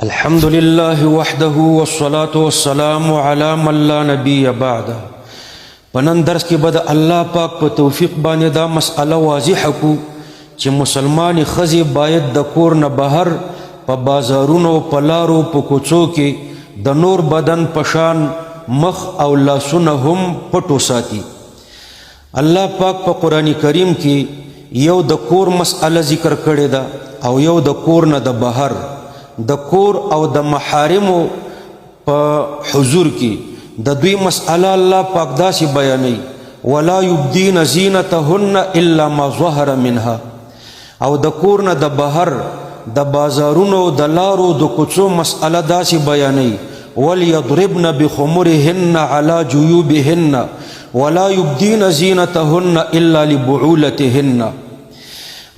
الحمد لله وحده والصلاة والسلام على من لا نبي بعده. پنن درس کې بد الله پاک په توفیق باندې دا مسأله واضح کو چې مسلمان خزي باید د کور نه بهر په بازارونو په لارو په کوڅو کې د نور بدن پشان مخ او لاسونه هم پټو ساتي. الله پاک په قرآن کریم کې یو د کور مسأله ذکر کړې ده او یو د کور نه د بهر د کور او د محارمو په حضور کې د دوی مسأله الله پاک داسې بیانوي ولا یبدین زینتهن الا ما ظهر منها. او د کور نه د بهر د بازارونو د لارو د کوڅو مسأله داسې بیانوي وليضربن بخمرهن على جيوبهن ولا يبدين زينتهن الا لبعولتهن.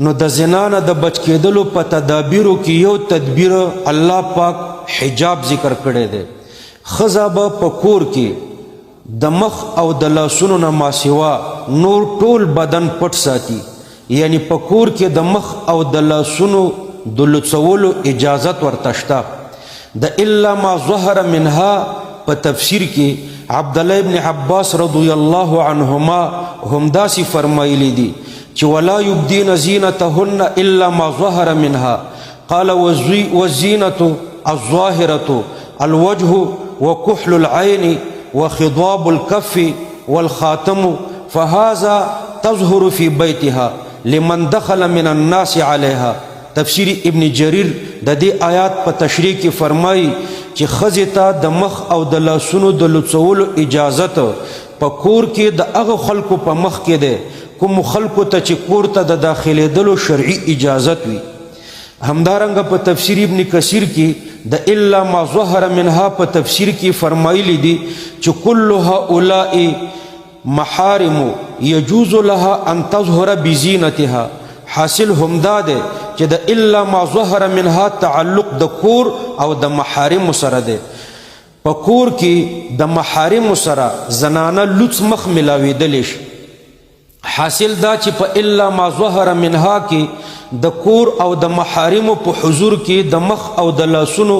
نو د زنا نه د بچ کېدلو په تدابیرو کې یو تدبیر الله پاک حجاب ذکر کړی دی. ښځه به په کور کې د مخ او د لاسونو نه ماسوا نور ټول بدن پټ ساتي، یعنی په کور کې د مخ او د لاسونو د لڅولو اجازت ورته شته. د الا ما ظهر منها په تفسیر کې عبدالله ابن عباس رضی الله عنهما هم داسې فرمایلی دي چې ولا یبدین زینتهن الا ما ظهر منها. قال والزینة الظاهرة الوجه وكحل العين وخضاب الكف والخاتم فهذا تظهر في بيتها لمن دخل من الناس عليها. تفسیر ابن جریر د دې آیات په تشریح کې فرمایي چې ښځې ته د مخ او د لاسونو د لڅولو اجازت په کور کې د هغه خلکو په مخ کې دی کوم خلکو ته چې کور ته د داخلېدلو شرعي اجازت وي. همدارنګه په تفسیر ابن کثیر کې د الا ما ظهر منها په تفسیر کې فرمایلی دي چې کل هؤلاء محارم یجوز لها ان تظهر بزینتها. حاصل همدا ده چې د الا ما ظهر منها تعلق د کور او د محارم سره ده. په کور کې د محارم سره زنانه لوڅ مخ ملاویدلی شي. حاصل دا چې په الا ما ظهر منها کې د کور او د محارم په حضور کې د مخ او د لاسونو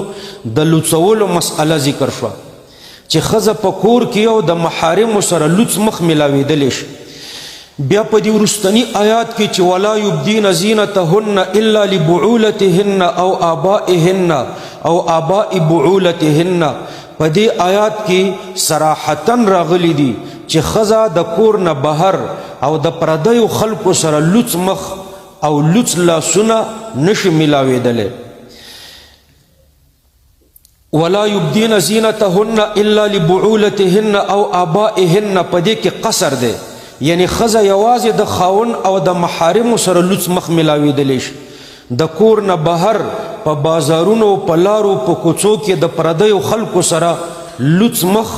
د لوڅولو مسأله ذکر شوه چې ښځه په کور کې او د محارم سره لوڅ مخ ملاویدلی شي. بیا په دې وروستني آیات کې چې ولا یبدین زینتهن الا لبعولتهن او آبائهن او آباء بعولتهن، په دې آیات کې صراحتا راغلی دي چې ښځه د کور نه بهر او د پردیو خلکو سره لوڅ مخ او لوڅ لاسونه نشي ملاویدلی. ولا یبدین زینتهن الا لبعولتهن او آبائهن په دې کې قصر دی، یعنی ښځه یوازې د خاون او د محارمو سره لوڅ مخ ملاویدلی شي. د کور نه بهر په بازارونو په لارو په کوڅو کې د پردیو خلکو سره لوڅ مخ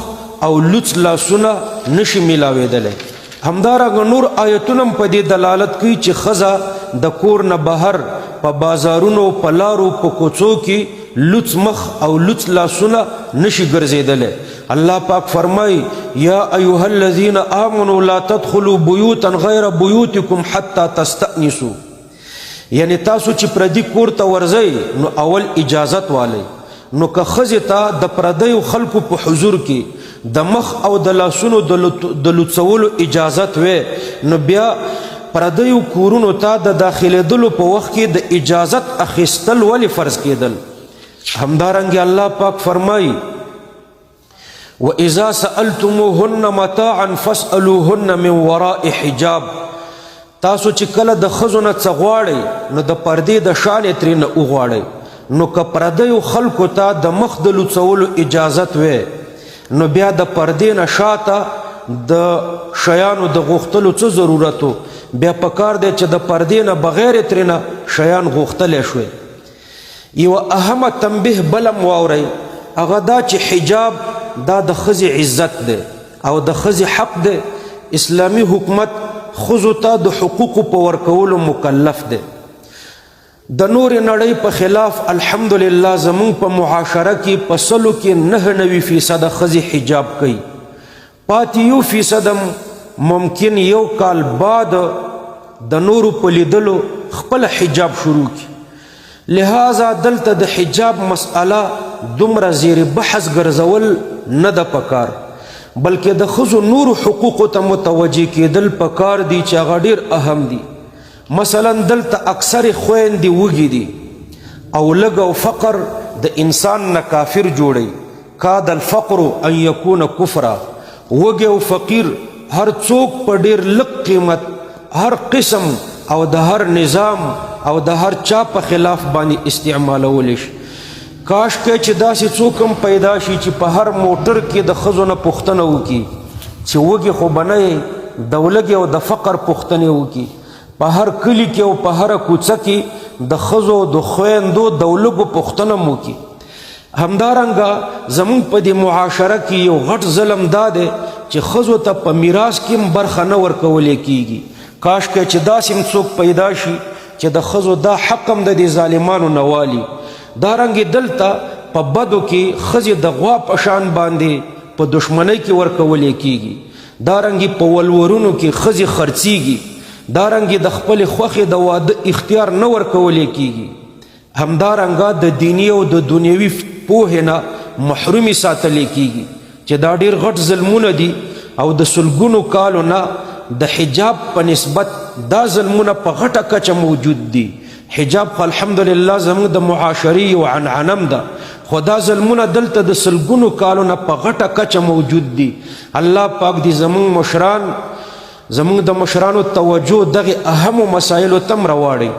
او لوڅ لاسونه نشي ملاویدلی. همدارنګه نور آیتونه په دې دلالت کوي چې ښځه د کور نه بهر په بازارونو په لارو په کوڅو کې لوڅ مخ او لوڅ لاسونه نشي ګرځېدلی. الله پاک فرمای یا ایها الذین آمنوا لا تدخلوا بیوتا غیر بیوتکم حتی تستأنسوا. یعنی تاسو چې پردي کور ته ورځئ نو اول اجازت والی. نو که ښځې ته د پردیو خلکو په حضور کې د مخ او د لاسونو د لوڅولو اجازت وی نو بیا پردیو کورونو ته د داخلېدلو په وخت کې د اجازت اخیستل ولې فرض کېدل. همدارنګه الله پاک فرمایي وَإِذَا سَأَلْتُمُوهُنَّ مَتَاعًا فَاسْأَلُوهُنَّ مِنْ وَرَاءِ حِجَابٍ. تاسو چې کله د ښځو نه څه غواړئ نو د پردې د شانې ترېنه وغواړئ. نو که پردیو خلکو ته د مخ د لوڅولو اجازت وی نو بیا د پردې نه شاته د شیانو د غوښتلو څه ضرورت و؟ بیا پکار دی چې د پردې نه بغیر ترېنه شیان غوښتلی شوی. یوه اهمه تنبیه بلم واورئ، هغه دا چې حجاب دا د ښځې عزت دی او د ښځې حق دی. اسلامي حکومت ښځو ته د حقوقو په ورکولو مکلف دی. د نورې نړۍ په خلاف الحمدلله زمونږ په معاشره کې په سلو کې 99% ښځې حجاب کوي. پاتې 1% ممکن یو کال بعد د نورو په لیدلو خپل حجاب شروع کړي. لہذا دلته د حجاب مسئله دومره زیر بحث ګرځول نه د پکار بلکې د ښځو نورو حقوقو ته متوجه کېدل پکار دي چې هغه ډېر اهم دي. مثلا دلته اکثرې خویندې وږي دي او لږ او فقر د انسان نه کافر جوړوي. کاد الفقر ان یکون کفرا. وږي او فقیر هر څوک په ډېر لږ قیمت هر قسم او د هر نظام او د هر چا په خلاف باندې استعمالولی شي. کاش کې چې داسې څوک هم پیدا شي چې په هر موټر کې د ښځو نه پوښتنه وکړي چې وږي خو به نه یې د ولږې او د فقر پوښتنې وکړي. په هر کلي کې او په هره کوڅه کې د ښځو د خویندو د ولږو پوښتنه هم وکړي. همدارنګه زمونږ په دې معاشره کې یو غټ ظلم دا دی چې ښځو ته په میراث کې هم برخه نه ورکولی کیږي. کاش کې چې داسې هم څوک پیدا شي چې د ښځو دا حق هم د دې ظالمانو نه والي. دارنګې دلته په بدو کې ښځې د غوا په شان باندې په دشمنۍ کې ورکولی کیږي. دارنګې په ولورونو کې ښځې خرڅیږي. دارنګې د خپلې خوښې د واده اختیار نه ورکولی کیږي. همدارنګه د دیني او د دنیوي پوهې نه محرومي ساتلی کیږي چې دا ډېر غټ ظلمونه دي او د سلګونو کالو نه د حجاب په نسبت دا ظلمونه په غټه کچه موجود دي. حجاب خو الحمدلله زموږ د معاشرې یو عنعنم ده خو دا ظلمونه دلته د سلګونو کالو نه په غټه کچه موجود دي. الله پاک دې زموږ د مشرانو توجه دغه اهمو مسایلو ته م راواړي.